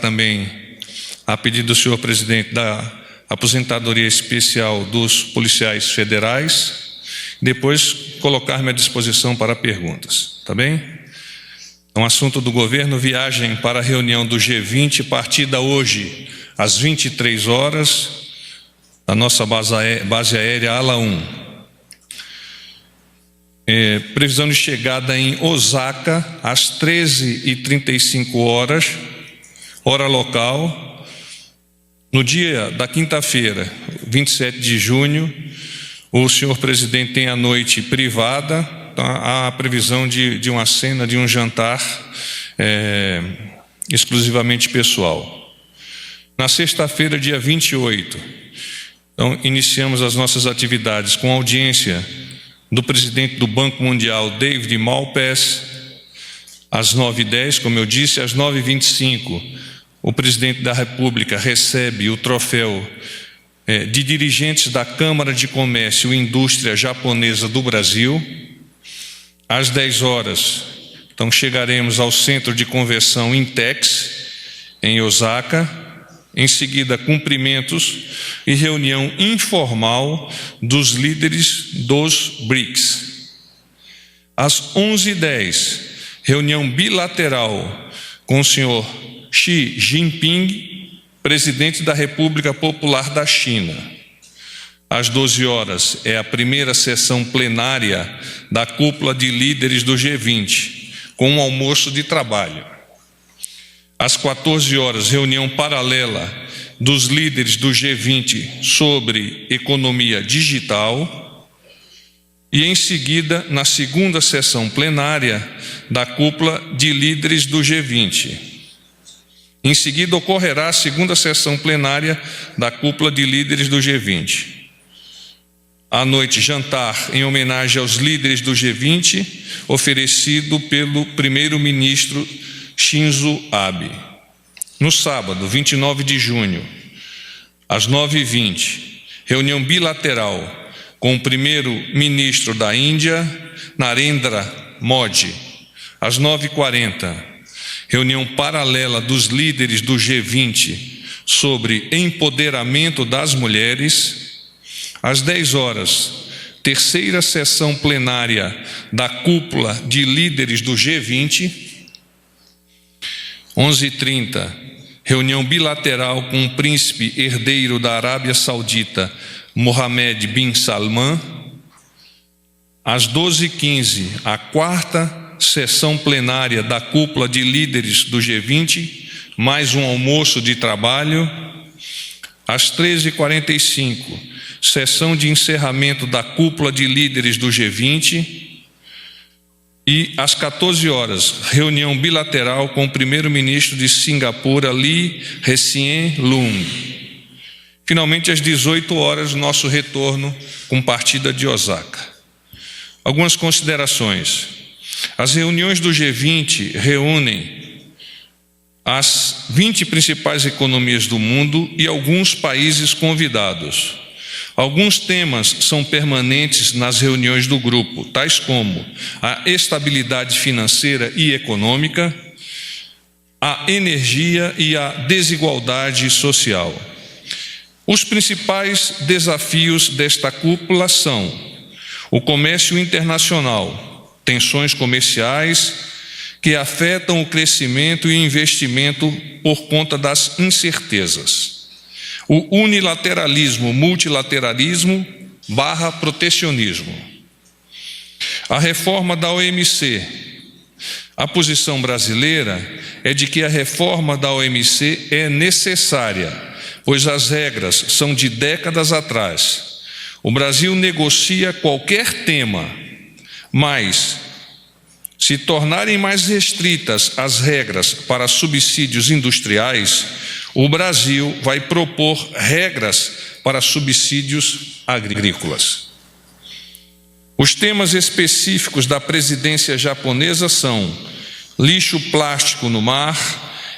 também, a pedido do senhor presidente, da aposentadoria especial dos policiais federais, depois colocar-me à disposição para perguntas, tá bem? É um assunto do governo, viagem para a reunião do G20, partida hoje às 23 horas, da nossa base aérea Ala 1. Previsão de chegada em Osaka às 13h35, hora local, no dia da quinta-feira, 27 de junho. O senhor presidente tem a noite privada, então há a previsão de uma cena, de um jantar exclusivamente pessoal. Na sexta-feira, dia 28, então, iniciamos as nossas atividades com audiência do presidente do Banco Mundial, David Malpass, às 9h10, como eu disse. Às 9h25, o presidente da República recebe o troféu de dirigentes da Câmara de Comércio e Indústria Japonesa do Brasil. Às 10 horas, então, chegaremos ao Centro de Convenção Intex, em Osaka. Em seguida, cumprimentos e reunião informal dos líderes dos BRICS. Às 11h10, reunião bilateral com o senhor Xi Jinping, presidente da República Popular da China. Às 12 horas, é a primeira sessão plenária da cúpula de líderes do G20, com um almoço de trabalho. Às 14 horas, reunião paralela dos líderes do G20 sobre economia digital. E, em seguida, na segunda sessão plenária da cúpula de líderes do G20. Em seguida, ocorrerá a segunda sessão plenária da cúpula de líderes do G20. À noite, jantar em homenagem aos líderes do G20, oferecido pelo primeiro-ministro Shinzo Abe. No sábado, 29 de junho, às 9h20, reunião bilateral com o primeiro-ministro da Índia, Narendra Modi. Às 9h40, reunião paralela dos líderes do G20 sobre empoderamento das mulheres. Às 10 horas, terceira sessão plenária da cúpula de líderes do G20. 11h30, reunião bilateral com o príncipe herdeiro da Arábia Saudita, Mohammed bin Salman. Às 12h15, a quarta sessão plenária da cúpula de líderes do G20, mais um almoço de trabalho. Às 13h45, sessão de encerramento da cúpula de líderes do G20. E às 14 horas, reunião bilateral com o primeiro-ministro de Singapura, Lee Hsien Loong. Finalmente, às 18 horas, nosso retorno com partida de Osaka. Algumas considerações. As reuniões do G20 reúnem as 20 principais economias do mundo e alguns países convidados. Alguns temas são permanentes nas reuniões do grupo, tais como a estabilidade financeira e econômica, a energia e a desigualdade social. Os principais desafios desta cúpula são o comércio internacional, tensões comerciais que afetam o crescimento e o investimento por conta das incertezas. O unilateralismo, multilateralismo / protecionismo. A reforma da OMC. A posição brasileira é de que a reforma da OMC é necessária, pois as regras são de décadas atrás. O Brasil negocia qualquer tema, mas se tornarem mais restritas as regras para subsídios industriais, o Brasil vai propor regras para subsídios agrícolas. Os temas específicos da presidência japonesa são lixo plástico no mar,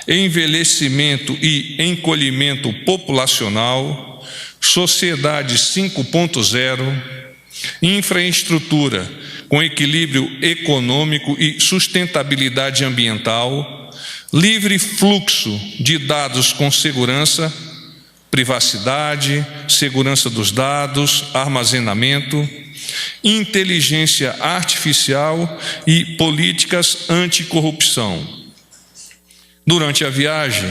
envelhecimento e encolhimento populacional, sociedade 5.0, infraestrutura com equilíbrio econômico e sustentabilidade ambiental, livre fluxo de dados com segurança, privacidade, segurança dos dados, armazenamento, inteligência artificial e políticas anticorrupção. Durante a viagem,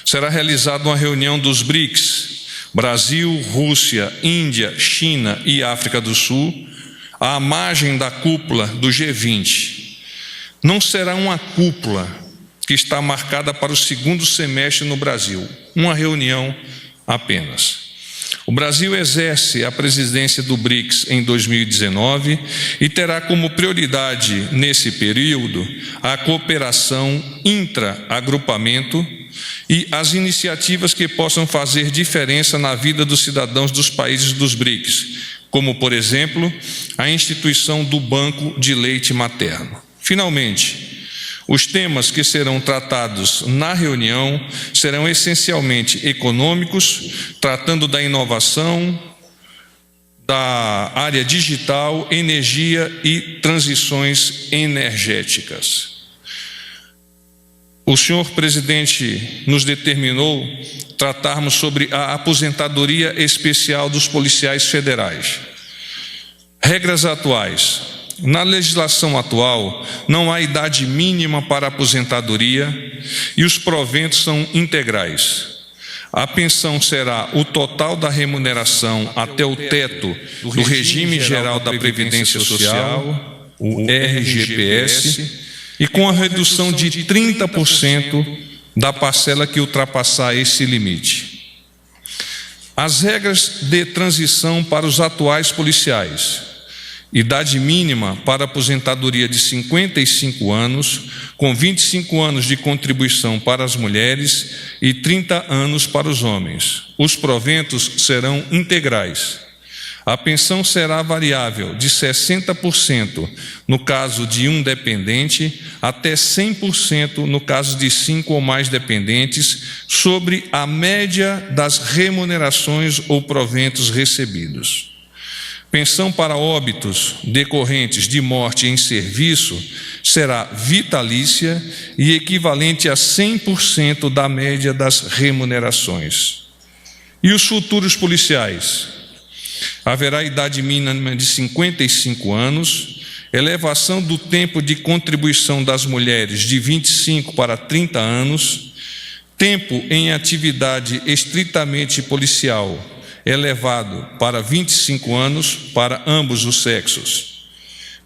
será realizada uma reunião dos BRICS, Brasil, Rússia, Índia, China e África do Sul, à margem da cúpula do G20. Não será uma cúpula que está marcada para o segundo semestre no Brasil, uma reunião apenas. O Brasil exerce a presidência do BRICS em 2019 e terá como prioridade nesse período a cooperação intra-agrupamento e as iniciativas que possam fazer diferença na vida dos cidadãos dos países dos BRICS, como, por exemplo, a instituição do Banco de Leite Materno. Finalmente, os temas que serão tratados na reunião serão essencialmente econômicos, tratando da inovação, da área digital, energia e transições energéticas. O senhor presidente nos determinou tratarmos sobre a aposentadoria especial dos policiais federais. Regras atuais. Na legislação atual, não há idade mínima para aposentadoria e os proventos são integrais. A pensão será o total da remuneração até o teto do Regime Geral da Previdência Social, o RGPS, e com a redução de 30% da parcela que ultrapassar esse limite. As regras de transição para os atuais policiais. Idade mínima para aposentadoria de 55 anos, com 25 anos de contribuição para as mulheres e 30 anos para os homens. Os proventos serão integrais. A pensão será variável de 60% no caso de um dependente até 100% no caso de 5 ou mais dependentes, sobre a média das remunerações ou proventos recebidos. Pensão para óbitos decorrentes de morte em serviço será vitalícia e equivalente a 100% da média das remunerações. E os futuros policiais? Haverá idade mínima de 55 anos, elevação do tempo de contribuição das mulheres de 25 para 30 anos, tempo em atividade estritamente policial elevado para 25 anos para ambos os sexos.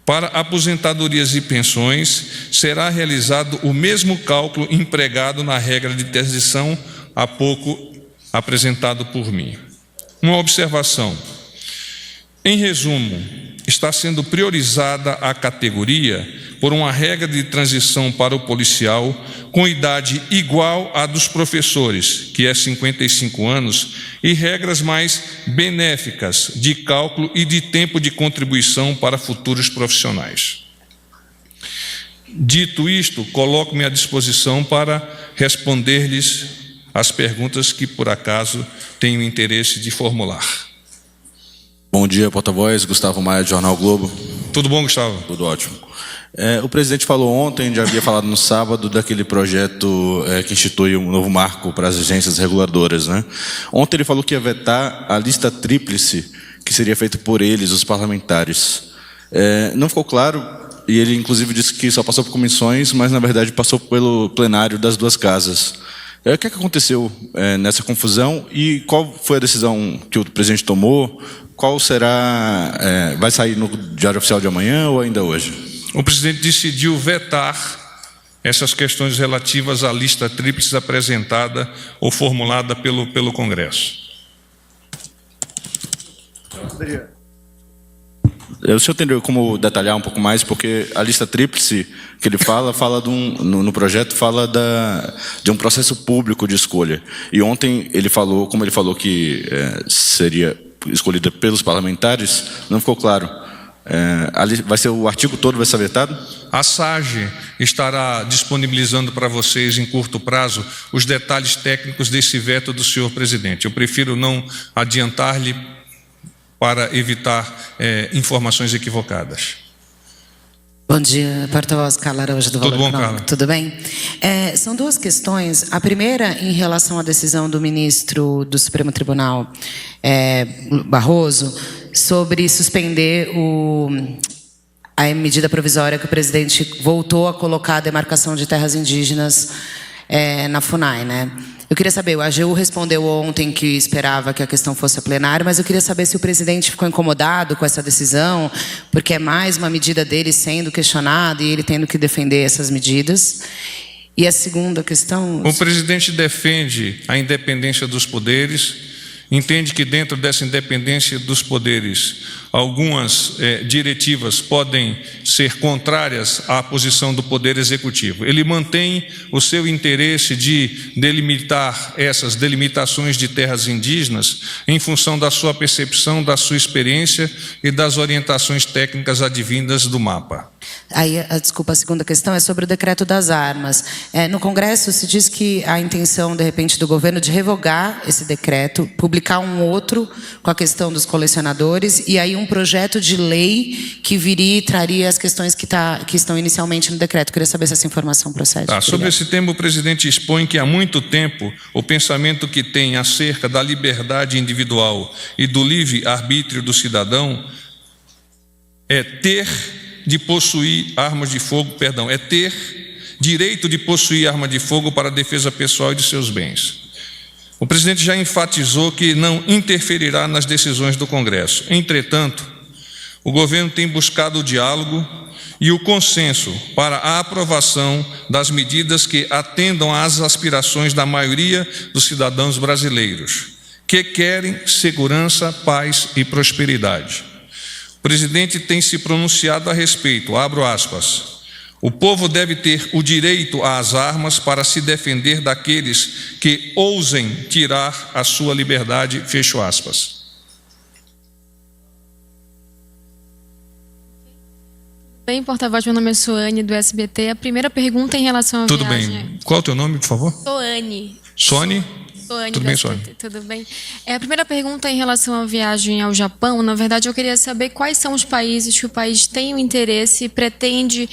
Para aposentadorias e pensões, será realizado o mesmo cálculo empregado na regra de transição há pouco apresentado por mim. Uma observação. Em resumo, está sendo priorizada a categoria por uma regra de transição para o policial com idade igual à dos professores, que é 55 anos, e regras mais benéficas de cálculo e de tempo de contribuição para futuros profissionais. Dito isto, coloco-me à disposição para responder-lhes as perguntas que, por acaso, tenho interesse de formular. Bom dia, porta-voz. Gustavo Maia, do Jornal Globo. Tudo bom, Gustavo? Tudo ótimo. O presidente falou ontem, já havia falado no sábado, daquele projeto que institui um novo marco para as agências reguladoras, né? Ontem ele falou que ia vetar a lista tríplice que seria feita por eles, os parlamentares. Não ficou claro, e ele inclusive disse que só passou por comissões, mas na verdade passou pelo plenário das duas casas. O que aconteceu nessa confusão e qual foi a decisão que o presidente tomou? Qual será, vai sair no Diário Oficial de amanhã ou ainda hoje? O presidente decidiu vetar essas questões relativas à lista tríplice apresentada ou formulada pelo Congresso. O senhor entendeu como detalhar um pouco mais, porque a lista tríplice que ele fala no projeto fala de um processo público de escolha. E ontem ele falou, como ele falou que seria escolhida pelos parlamentares, não ficou claro. Vai ser o artigo todo vai ser vetado? A SAGE estará disponibilizando para vocês em curto prazo os detalhes técnicos desse veto do senhor presidente. Eu prefiro não adiantar-lhe para evitar informações equivocadas. Bom dia, porta-voz Carla Araújo do Valor Tudo bom, Econômico. Carla? Tudo bem? São duas questões. A primeira, em relação à decisão do ministro do Supremo Tribunal, Barroso, sobre suspender a medida provisória que o presidente voltou a colocar a demarcação de terras indígenas na FUNAI, né? Eu queria saber, o AGU respondeu ontem que esperava que a questão fosse a plenário, mas eu queria saber se o presidente ficou incomodado com essa decisão, porque é mais uma medida dele sendo questionada e ele tendo que defender essas medidas. E a segunda questão... O presidente defende a independência dos poderes, entende que dentro dessa independência dos poderes, algumas diretivas podem ser contrárias à posição do Poder Executivo. Ele mantém o seu interesse de delimitar essas delimitações de terras indígenas em função da sua percepção, da sua experiência e das orientações técnicas advindas do mapa. Aí, desculpa, a segunda questão é sobre o decreto das armas. No Congresso se diz que a intenção, de repente, do governo de revogar esse decreto, publicar um outro com a questão dos colecionadores e aí um projeto de lei que viria e traria as questões que estão inicialmente no decreto. Queria saber se essa informação procede. Sobre esse tema, o presidente expõe que há muito tempo o pensamento que tem acerca da liberdade individual e do livre-arbítrio do cidadão é ter direito de possuir arma de fogo para a defesa pessoal e de seus bens. O presidente já enfatizou que não interferirá nas decisões do Congresso. Entretanto, o governo tem buscado o diálogo e o consenso para a aprovação das medidas que atendam às aspirações da maioria dos cidadãos brasileiros, que querem segurança, paz e prosperidade. O presidente tem se pronunciado a respeito, abro aspas, o povo deve ter o direito às armas para se defender daqueles que ousem tirar a sua liberdade, fecho aspas. Bem, porta-voz, meu nome é Soane, do SBT. A primeira pergunta em relação à Tudo viagem... bem. Qual é o teu nome, por favor? Soane. Sônia? Soane, Tudo bem, Sônia? Tudo bem. A primeira pergunta em relação à viagem ao Japão, na verdade, eu queria saber quais são os países que o país tem o interesse e pretende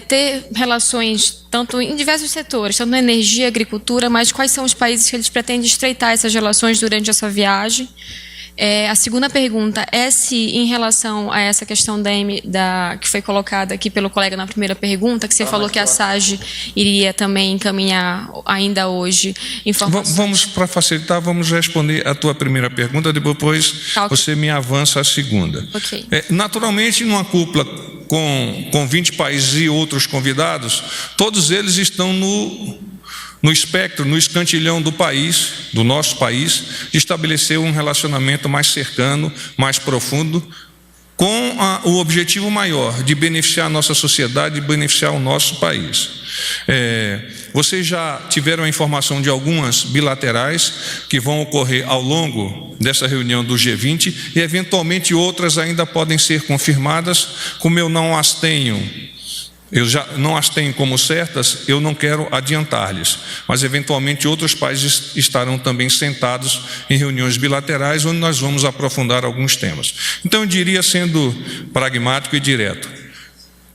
ter relações, tanto em diversos setores, tanto na energia, agricultura, mas quais são os países que eles pretendem estreitar essas relações durante essa viagem? A segunda pergunta é se, em relação a essa questão que foi colocada aqui pelo colega na primeira pergunta, que você falou que a SAGE iria também encaminhar ainda hoje informações. Para facilitar, vamos responder a tua primeira pergunta, depois você me avança a segunda. Okay. Naturalmente, numa cúpula com 20 países e outros convidados, todos eles estão no espectro, no escantilhão do país, do nosso país, de estabelecer um relacionamento mais cercano, mais profundo, com o objetivo maior de beneficiar a nossa sociedade e beneficiar o nosso país. Vocês já tiveram a informação de algumas bilaterais que vão ocorrer ao longo dessa reunião do G20 e, eventualmente, outras ainda podem ser confirmadas, como eu já não as tenho como certas, eu não quero adiantar-lhes, mas eventualmente outros países estarão também sentados em reuniões bilaterais, onde nós vamos aprofundar alguns temas. Então eu diria, sendo pragmático e direto,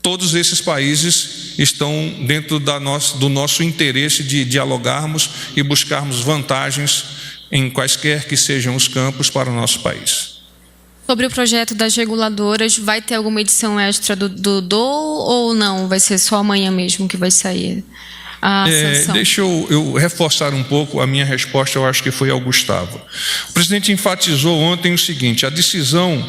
todos esses países estão dentro do nosso interesse de dialogarmos e buscarmos vantagens em quaisquer que sejam os campos para o nosso país. Sobre o projeto das reguladoras, vai ter alguma edição extra do ou não? Vai ser só amanhã mesmo que vai sair a sanção? Deixa eu reforçar um pouco a minha resposta, eu acho que foi ao Gustavo. O presidente enfatizou ontem o seguinte: a decisão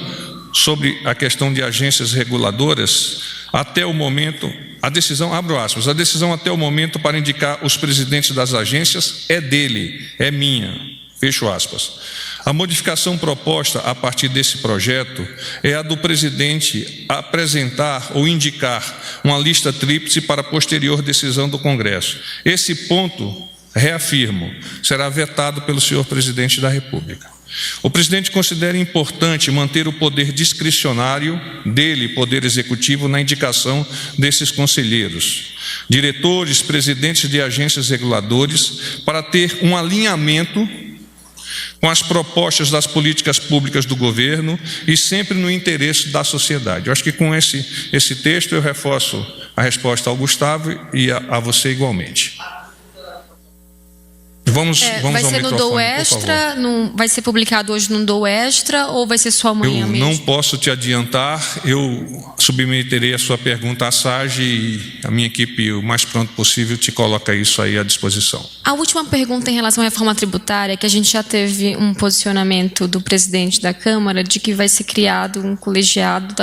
sobre a questão de agências reguladoras, até o momento, a decisão, abro aspas, a decisão até o momento para indicar os presidentes das agências é dele, é minha, fecho aspas. A modificação proposta a partir desse projeto é a do presidente apresentar ou indicar uma lista tríplice para posterior decisão do Congresso. Esse ponto, reafirmo, será vetado pelo senhor presidente da República. O presidente considera importante manter o poder discricionário dele, Poder Executivo, na indicação desses conselheiros, diretores, presidentes de agências reguladoras, para ter um alinhamento com as propostas das políticas públicas do governo e sempre no interesse da sociedade. Eu acho que com esse texto eu reforço a resposta ao Gustavo e a você igualmente. Vamos vai ao ser no microfone, Do por Extra, vai ser publicado hoje no Do Extra ou vai ser só amanhã mesmo? Eu não posso te adiantar, eu submeterei a sua pergunta à SAGE e a minha equipe, o mais pronto possível, te coloca isso aí à disposição. A última pergunta em relação à reforma tributária, que a gente já teve um posicionamento do presidente da Câmara de que vai ser criado um colegiado,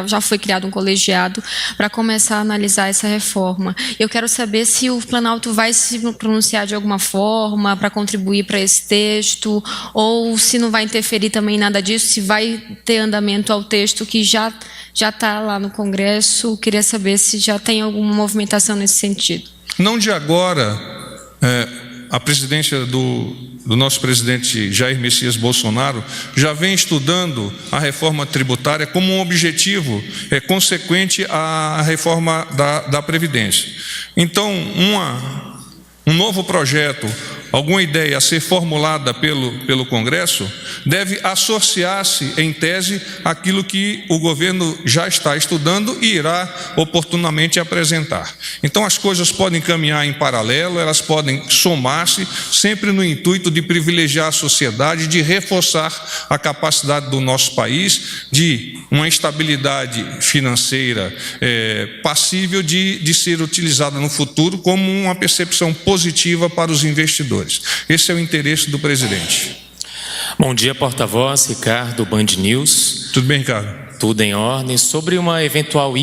já foi criado um colegiado para começar a analisar essa reforma. Eu quero saber se o Planalto vai se pronunciar de alguma forma para contribuir para esse texto, ou se não vai interferir também em nada disso, se vai ter andamento ao texto que já está lá no Congresso. Queria saber se já tem alguma movimentação nesse sentido. Não de agora, a presidência do nosso presidente Jair Messias Bolsonaro já vem estudando a reforma tributária como um objetivo consequente à reforma da Previdência. Então, um novo projeto, alguma ideia a ser formulada pelo Congresso, deve associar-se, em tese, àquilo que o governo já está estudando e irá oportunamente apresentar. Então, as coisas podem caminhar em paralelo, elas podem somar-se, sempre no intuito de privilegiar a sociedade, de reforçar a capacidade do nosso país, de uma estabilidade financeira passível de ser utilizada no futuro como uma percepção positiva para os investidores. Esse é o interesse do presidente. Bom dia, porta-voz, Ricardo, Band News. Tudo bem, Ricardo? Tudo em ordem. Sobre uma eventual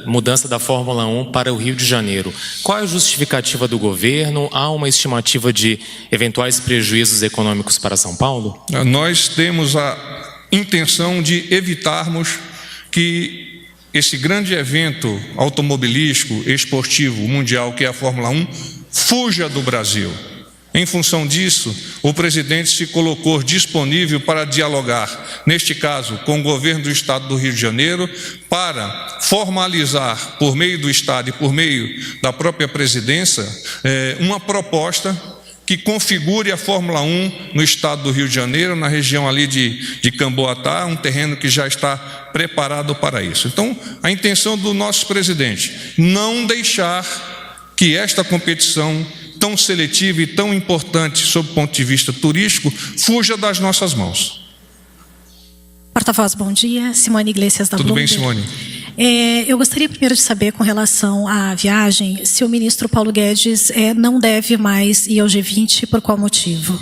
mudança da Fórmula 1 para o Rio de Janeiro, qual é a justificativa do governo? Há uma estimativa de eventuais prejuízos econômicos para São Paulo? Nós temos a intenção de evitarmos que esse grande evento automobilístico, esportivo, mundial, que é a Fórmula 1, fuja do Brasil. Em função disso, o presidente se colocou disponível para dialogar, neste caso, com o governo do Estado do Rio de Janeiro, para formalizar, por meio do Estado e por meio da própria presidência, uma proposta que configure a Fórmula 1 no Estado do Rio de Janeiro, na região ali de Camboatá, um terreno que já está preparado para isso. Então, a intenção do nosso presidente, não deixar que esta competição tão seletiva e tão importante sob o ponto de vista turístico fuja das nossas mãos. Porta-voz, bom dia. Simone Iglesias da Tudo bem, Bloomberg. Simone? Eu gostaria primeiro de saber, com relação à viagem, se o ministro Paulo Guedes não deve mais ir ao G20, por qual motivo?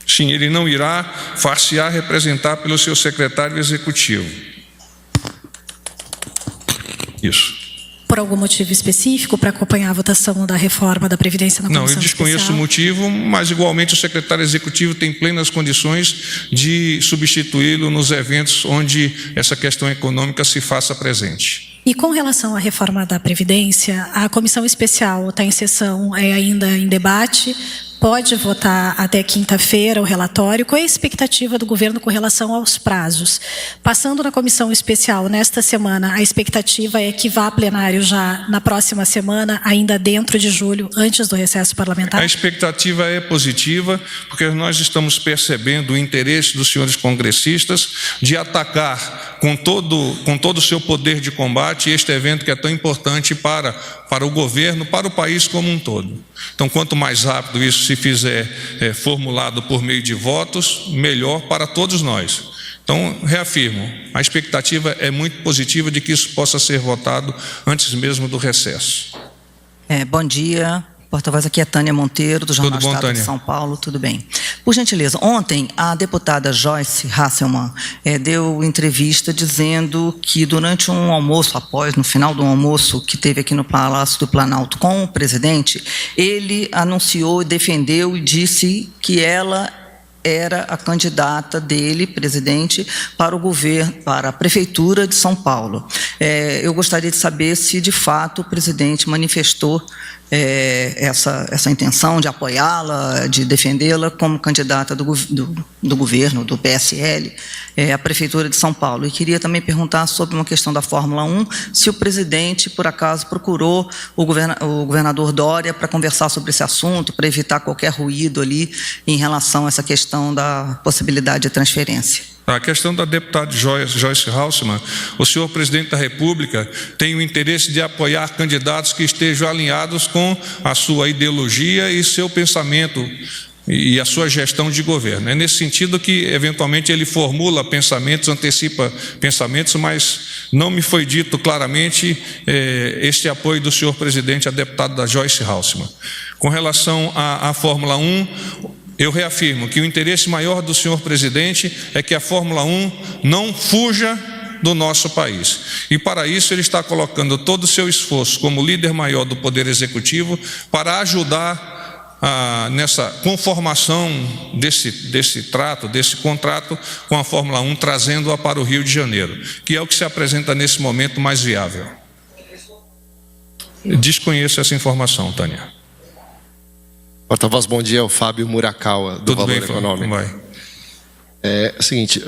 Sim, ele não irá, far-se-á representar pelo seu secretário executivo. Isso. Por algum motivo específico, para acompanhar a votação da reforma da Previdência na Comissão Não, eu desconheço especial? o motivo, mas igualmente o secretário executivo tem plenas condições de substituí-lo nos eventos onde essa questão econômica se faça presente. E com relação à reforma da Previdência, a Comissão Especial está em sessão, ainda em debate, pode votar até quinta-feira o relatório. Qual é a expectativa do governo com relação aos prazos? Passando na Comissão Especial nesta semana, a expectativa é que vá a plenário já na próxima semana, ainda dentro de julho, antes do recesso parlamentar? A expectativa é positiva, porque nós estamos percebendo o interesse dos senhores congressistas de atacar com todo o seu poder de combate este evento que é tão importante para o governo, para o país como um todo. Então, quanto mais rápido isso se fizer formulado por meio de votos, melhor para todos nós. Então, reafirmo, a expectativa é muito positiva de que isso possa ser votado antes mesmo do recesso. Bom dia, porta-voz, aqui é Tânia Monteiro, do Jornal Estado Tânia? de São Paulo, tudo bem. Por gentileza, ontem a deputada Joyce Hasselmann deu entrevista dizendo que durante um almoço, no final do almoço que teve aqui no Palácio do Planalto com o presidente, ele anunciou, defendeu e disse que ela era a candidata dele, presidente, para o governo, para a Prefeitura de São Paulo. Eu gostaria de saber se, de fato, o presidente manifestou essa intenção de apoiá-la, de defendê-la como candidata do governo, do PSL, à Prefeitura de São Paulo. E queria também perguntar sobre uma questão da Fórmula 1, se o presidente, por acaso, procurou o governador Dória para conversar sobre esse assunto, para evitar qualquer ruído ali em relação a essa questão da possibilidade de transferência. A questão da deputada Joyce Hasselmann, o senhor presidente da República tem o interesse de apoiar candidatos que estejam alinhados com a sua ideologia e seu pensamento e a sua gestão de governo. É nesse sentido que, eventualmente, ele formula pensamentos, antecipa pensamentos, mas não me foi dito claramente este apoio do senhor presidente à deputada Joyce Hasselmann. Com relação à Fórmula 1, eu reafirmo que o interesse maior do senhor presidente é que a Fórmula 1 não fuja do nosso país. E para isso ele está colocando todo o seu esforço como líder maior do Poder Executivo para ajudar nessa conformação desse contrato com a Fórmula 1, trazendo-a para o Rio de Janeiro, que é o que se apresenta nesse momento mais viável. Desconheço essa informação, Tânia. Porta-voz, bom dia, é o Fábio Murakawa, do Valor Econômico. Vai. É o seguinte,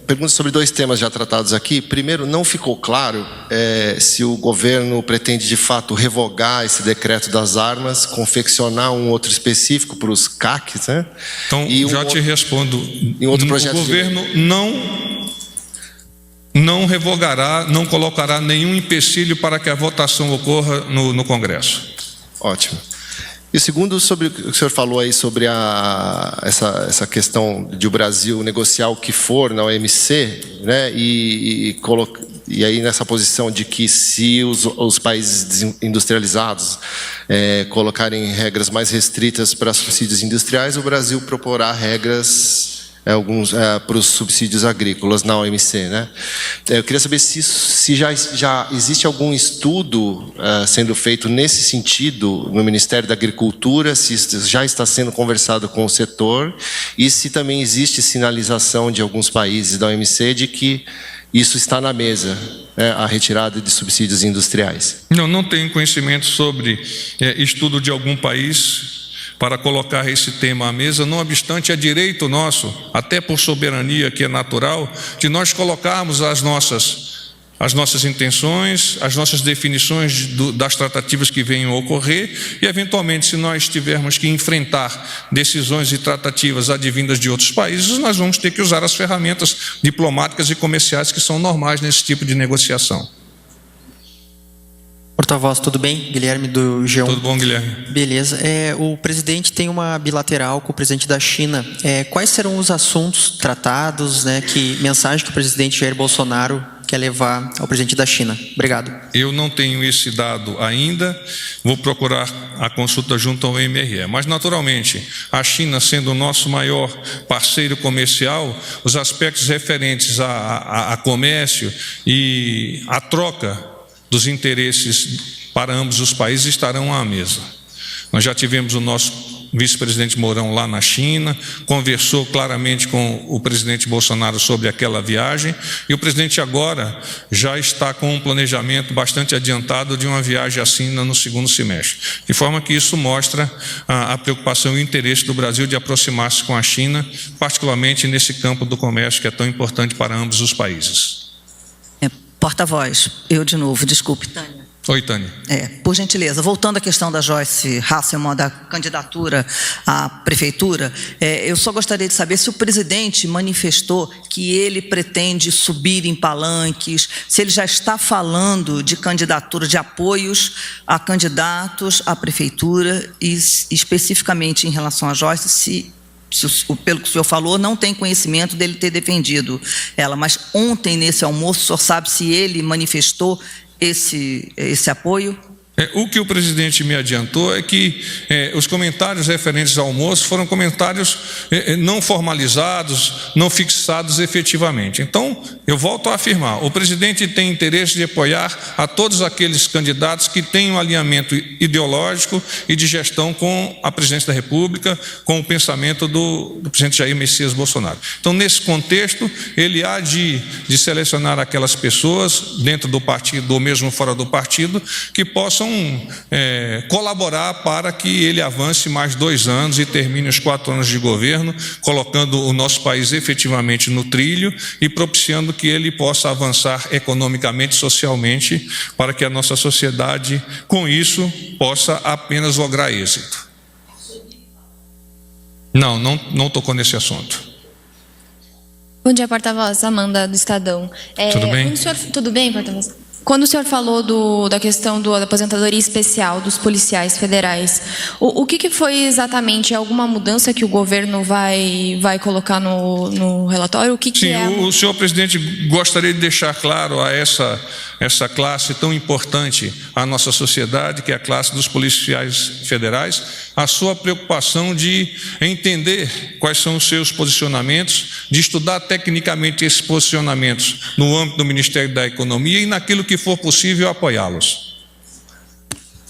pergunta sobre 2 temas já tratados aqui. Primeiro, não ficou claro se o governo pretende de fato revogar esse decreto das armas, confeccionar um outro específico para os CACs, né? Então, já te respondo. O governo não revogará, não colocará nenhum empecilho para que a votação ocorra no Congresso. Ótimo. E o segundo, sobre o que o senhor falou aí sobre essa questão de o Brasil negociar o que for na OMC, né? E aí nessa posição de que se os países industrializados colocarem regras mais restritas para subsídios industriais, o Brasil proporá regras para os subsídios agrícolas na OMC, né? Eu queria saber se já existe algum estudo sendo feito nesse sentido no Ministério da Agricultura, se já está sendo conversado com o setor e se também existe sinalização de alguns países da OMC de que isso está na mesa, né, a retirada de subsídios industriais. Não tenho conhecimento sobre estudo de algum país para colocar esse tema à mesa, não obstante, é direito nosso, até por soberania que é natural, de nós colocarmos as nossas intenções, as nossas definições das tratativas que venham a ocorrer e, eventualmente, se nós tivermos que enfrentar decisões e tratativas advindas de outros países, nós vamos ter que usar as ferramentas diplomáticas e comerciais que são normais nesse tipo de negociação. Porta-voz, tudo bem? Guilherme do G1. Tudo bom, Guilherme? Beleza. O presidente tem uma bilateral com o presidente da China. Quais serão os assuntos tratados, né? Que mensagem que o presidente Jair Bolsonaro quer levar ao presidente da China? Obrigado. Eu não tenho esse dado ainda. Vou procurar a consulta junto ao MRE. Mas, naturalmente, a China sendo o nosso maior parceiro comercial, os aspectos referentes a comércio e a troca dos interesses para ambos os países estarão à mesa. Nós já tivemos o nosso vice-presidente Mourão lá na China, conversou claramente com o presidente Bolsonaro sobre aquela viagem, e o presidente agora já está com um planejamento bastante adiantado de uma viagem à China no segundo semestre. De forma que isso mostra a preocupação e o interesse do Brasil de aproximar-se com a China, particularmente nesse campo do comércio que é tão importante para ambos os países. Porta-voz, eu de novo, desculpe, Tânia. Oi, Tânia. Por gentileza, voltando à questão da Joyce Hasselmann, da candidatura à prefeitura, eu só gostaria de saber se o presidente manifestou que ele pretende subir em palanques, se ele já está falando de candidatura, de apoios a candidatos à prefeitura e especificamente em relação a Joyce, pelo que o senhor falou, não tem conhecimento dele ter defendido ela, mas ontem nesse almoço, o senhor sabe se ele manifestou esse apoio? O que o presidente me adiantou é que os comentários referentes ao almoço foram comentários não formalizados, não fixados efetivamente. Então, eu volto a afirmar, o presidente tem interesse de apoiar a todos aqueles candidatos que têm um alinhamento ideológico e de gestão com a presidência da República, com o pensamento do presidente Jair Messias Bolsonaro. Então, nesse contexto, ele há de selecionar aquelas pessoas dentro do partido ou mesmo fora do partido que possam comissão colaborar para que ele avance mais 2 anos e termine os 4 anos de governo, colocando o nosso país efetivamente no trilho e propiciando que ele possa avançar economicamente, socialmente, para que a nossa sociedade, com isso, possa apenas lograr êxito. Não tocou nesse assunto. Bom dia, porta-voz. Amanda, do Estadão. Tudo bem? Tudo bem, porta-voz? Quando o senhor falou da questão da aposentadoria especial dos policiais federais, o que foi exatamente? Alguma mudança que o governo vai colocar no relatório? O que Sim, é? O senhor presidente gostaria de deixar claro a essa classe tão importante à nossa sociedade, que é a classe dos policiais federais, a sua preocupação de entender quais são os seus posicionamentos, de estudar tecnicamente esses posicionamentos no âmbito do Ministério da Economia e naquilo que for possível apoiá-los.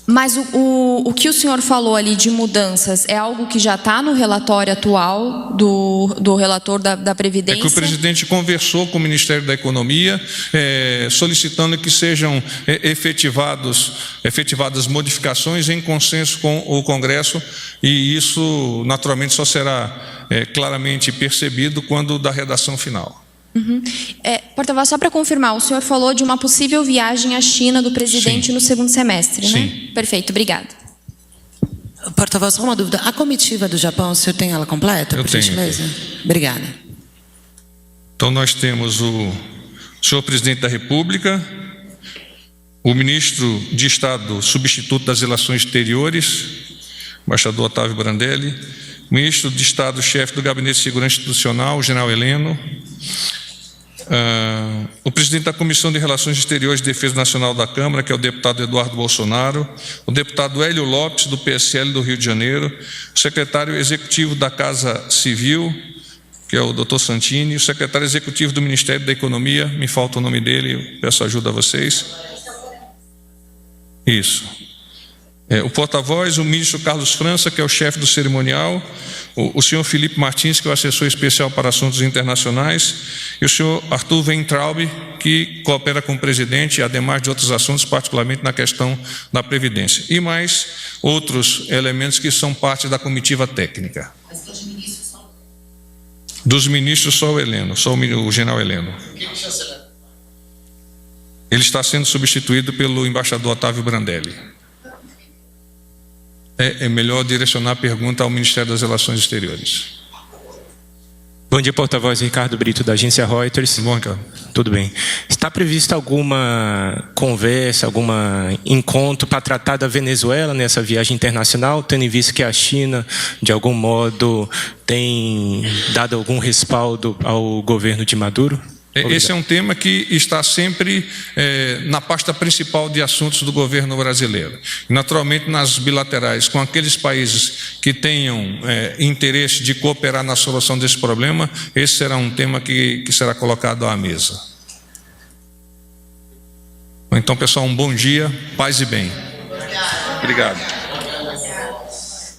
Mas o que o senhor falou ali de mudanças é algo que já está no relatório atual do relator da Previdência? É que o presidente conversou com o Ministério da Economia, solicitando que sejam efetivadas modificações em consenso com o Congresso, e isso naturalmente só será claramente percebido quando da redação final. Uhum. Porta-voz, só para confirmar, o senhor falou de uma possível viagem à China do presidente no segundo semestre, né? Sim. Perfeito, obrigada. Porta-voz, só uma dúvida. A comitiva do Japão, o senhor tem ela completa, por gentileza? Obrigada. Então nós temos o senhor presidente da República, o ministro de Estado substituto das Relações Exteriores, embaixador Otávio Brandelli, o ministro de Estado, chefe do Gabinete de Segurança Institucional, o general Heleno, o presidente da Comissão de Relações Exteriores e Defesa Nacional da Câmara, que é o deputado Eduardo Bolsonaro, o deputado Hélio Lopes, do PSL do Rio de Janeiro, o secretário executivo da Casa Civil, que é o doutor Santini, o secretário executivo do Ministério da Economia, me falta o nome dele, peço ajuda a vocês. Isso. O porta-voz, o ministro Carlos França, que é o chefe do cerimonial, o senhor Felipe Martins, que é o assessor especial para assuntos internacionais, e o senhor Arthur Weintraub, que coopera com o presidente, ademais de outros assuntos, particularmente na questão da Previdência. E mais outros elementos que são parte da comitiva técnica. Dos ministros, só o Heleno, só o general Heleno. Ele está sendo substituído pelo embaixador Otávio Brandelli. É melhor direcionar a pergunta ao Ministério das Relações Exteriores. Bom dia, porta-voz Ricardo Brito, da agência Reuters. Tudo bom, Ricardo? Tudo bem. Está prevista alguma conversa, algum encontro para tratar da Venezuela nessa viagem internacional, tendo em vista que a China, de algum modo, tem dado algum respaldo ao governo de Maduro? Obrigado. Esse é um tema que está sempre na pasta principal de assuntos do governo brasileiro. Naturalmente, nas bilaterais, com aqueles países que tenham interesse de cooperar na solução desse problema, esse será um tema que será colocado à mesa. Então, pessoal, um bom dia, paz e bem. Obrigado.